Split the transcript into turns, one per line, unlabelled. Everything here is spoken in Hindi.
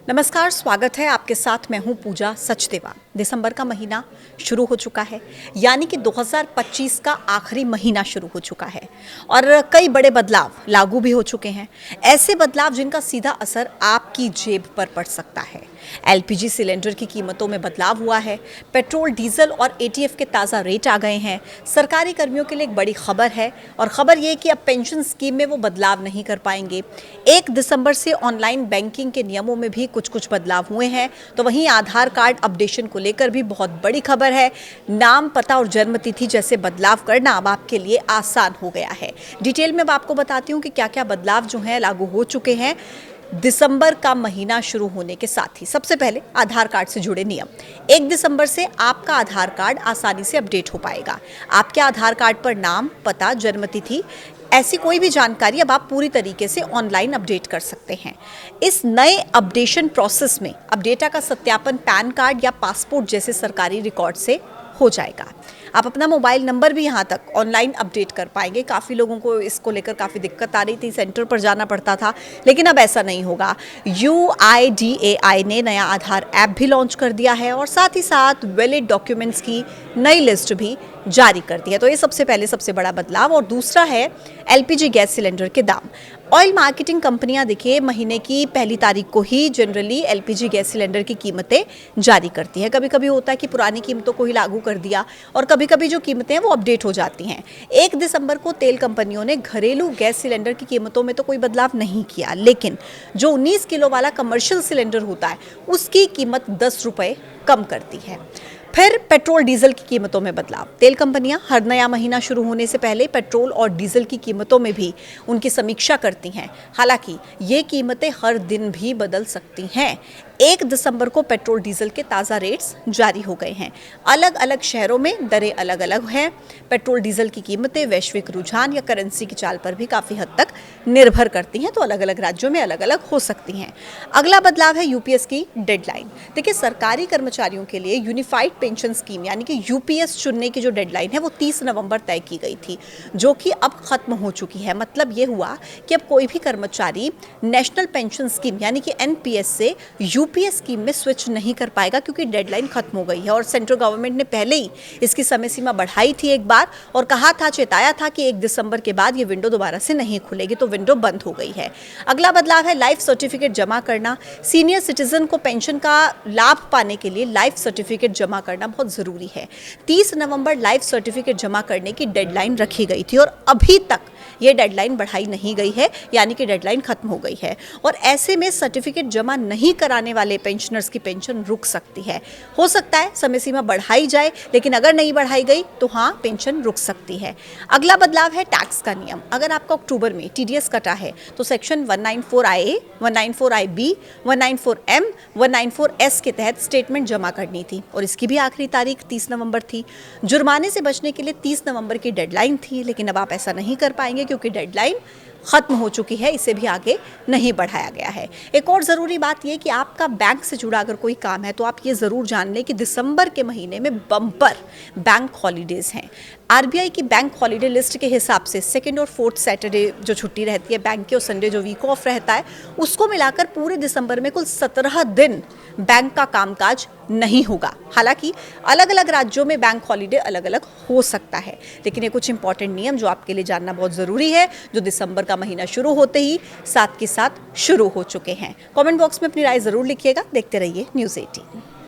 नमस्कार, स्वागत है आपके साथ। मैं हूं पूजा सचदेवा। दिसंबर का महीना शुरू हो चुका है, यानी कि 2025 का आखिरी महीना शुरू हो चुका है और कई बड़े बदलाव लागू भी हो चुके हैं। ऐसे बदलाव जिनका सीधा असर आपकी जेब पर पड़ सकता है। एलपीजी सिलेंडर की कीमतों में बदलाव हुआ है, पेट्रोल, डीजल और एटीएफ के ताज़ा रेट आ गए हैं। सरकारी कर्मियों के लिए एक बड़ी खबर है और खबर यह कि अब पेंशन स्कीम में वो बदलाव नहीं कर पाएंगे। 1 दिसंबर से ऑनलाइन बैंकिंग के नियमों में भी कुछ बदलाव हुए हैं। तो वहीं आधार कार्ड अपडेशन को लेकर भी बहुत बड़ी खबर है। नाम, पता और जन्मतिथि जैसे बदलाव करना अब आपके लिए आसान हो गया है। डिटेल में अब आपको बताती हूँ कि क्या क्या बदलाव जो हैं लागू हो चुके हैं दिसंबर का महीना शुरू होने के साथ ही। सबसे पहले आधार कार्ड से जुड़े नियम। 1 दिसंबर से आपका आधार कार्ड आसानी से अपडेट हो पाएगा। आपके आधार कार्ड पर नाम, पता, जन्मतिथि ऐसी कोई भी जानकारी अब आप पूरी तरीके से ऑनलाइन अपडेट कर सकते हैं। इस नए अपडेशन प्रोसेस में अब डेटा का सत्यापन पैन कार्ड या पासपोर्ट जैसे सरकारी रिकॉर्ड से हो जाएगा। आप अपना मोबाइल नंबर भी यहाँ तक ऑनलाइन अपडेट कर पाएंगे। काफ़ी लोगों को इसको लेकर काफ़ी दिक्कत आ रही थी, सेंटर पर जाना पड़ता था, लेकिन अब ऐसा नहीं होगा। UIDAI ने नया आधार ऐप भी लॉन्च कर दिया है और साथ ही साथ वैलिड डॉक्यूमेंट्स की नई लिस्ट भी जारी कर दी है। तो ये सबसे बड़ा बदलाव। और दूसरा है एलपीजी गैस सिलेंडर के दाम। ऑयल मार्केटिंग कंपनियां देखिए महीने की पहली तारीख को ही जनरली एलपीजी गैस सिलेंडर की कीमतें जारी करती है। कभी कभी होता है कि पुरानी कीमतों को ही लागू कर दिया और कभी कभी जो कीमतें हैं वो अपडेट हो जाती हैं। 1 दिसंबर को तेल कंपनियों ने घरेलू गैस सिलेंडर की कीमतों में तो कोई बदलाव नहीं किया, लेकिन जो 19 किलो वाला कमर्शियल सिलेंडर होता है उसकी कीमत 10 रुपये कम करती है। फिर पेट्रोल डीजल की कीमतों में बदलाव। तेल कंपनियां हर नया महीना शुरू होने से पहले पेट्रोल और डीजल की कीमतों में भी उनकी समीक्षा करती हैं। हालांकि ये कीमतें हर दिन भी बदल सकती हैं। 1 दिसंबर को पेट्रोल डीजल के ताज़ा रेट्स जारी हो गए हैं। अलग अलग शहरों में दरें अलग अलग हैं। पेट्रोल डीजल की कीमतें वैश्विक रुझान या करेंसी की चाल पर भी काफ़ी हद तक निर्भर करती हैं, तो अलग अलग राज्यों में अलग अलग हो सकती हैं। अगला बदलाव है यूपीएस की डेडलाइन। देखिए, सरकारी कर्मचारियों के लिए यूनिफाइड पेंशन स्कीम यानी कि यूपीएस चुनने की जो डेडलाइन है वो 30 नवंबर तय की गई थी, जो कि अब खत्म हो चुकी है। मतलब ये हुआ कि अब कोई भी कर्मचारी नेशनल पेंशन स्कीम यानी कि एनपीएस से यूपीएस स्कीम में स्विच नहीं कर पाएगा, क्योंकि डेडलाइन खत्म हो गई है। और सेंट्रल गवर्नमेंट ने पहले ही इसकी समय सीमा बढ़ाई थी एक बार और कहा था, चेताया था कि 1 दिसंबर के बाद ये विंडो दोबारा से नहीं खुलेगी, तो विंडो बंद हो गई है। अगला बदलाव है लाइफ सर्टिफिकेट जमा करना। सीनियर सिटीजन को पेंशन का लाभ पाने के लिए लाइफ सर्टिफिकेट जमा करना बहुत जरूरी है। 30 नवंबर लाइफ सर्टिफिकेट जमा करने की डेडलाइन रखी गई थी और अभी तक ये डेडलाइन बढ़ाई नहीं गई है, यानी कि डेडलाइन खत्म हो गई है। और ऐसे में सर्टिफिकेट जमा नहीं कराने वाले पेंशनर्स की पेंशन रुक सकती है। हो सकता है समय सीमा बढ़ाई जाए, लेकिन अगर नहीं बढ़ाई गई तो हाँ, पेंशन रुक सकती है। अगला बदलाव है टैक्स का नियम। अगर आपका अक्टूबर में टीडीएस कटा है तो section 194IA, 194IB, 194M, 194S के तहत स्टेटमेंट जमा करनी थी और इसकी भी आखिरी तारीख 30 नवंबर थी। जुर्माने से बचने के लिए 30 नवंबर की डेडलाइन थी, लेकिन अब आप ऐसा नहीं कर पाएंगे क्योंकि डेडलाइन खत्म हो चुकी है। इसे भी आगे नहीं बढ़ाया गया है। एक और ज़रूरी बात यह कि आपका बैंक से जुड़ा अगर कोई काम है तो आप ये ज़रूर जान लें कि दिसंबर के महीने में बम्पर बैंक हॉलीडेज़ हैं। आरबीआई की बैंक हॉलीडे लिस्ट के हिसाब से 2nd और 4th सैटरडे जो छुट्टी रहती है बैंक की और संडे जो वीक ऑफ रहता है, उसको मिलाकर पूरे दिसंबर में कुल 17 दिन बैंक का कामकाज नहीं होगा। हालांकि अलग अलग राज्यों में बैंक हॉलीडे अलग अलग हो सकता है, लेकिन ये कुछ इंपॉर्टेंट नियम जो आपके लिए जानना बहुत ज़रूरी है, जो दिसंबर का महीना शुरू होते ही साथ के साथ शुरू हो चुके हैं। कमेंट बॉक्स में अपनी राय ज़रूर लिखिएगा। देखते रहिए न्यूज़ 18।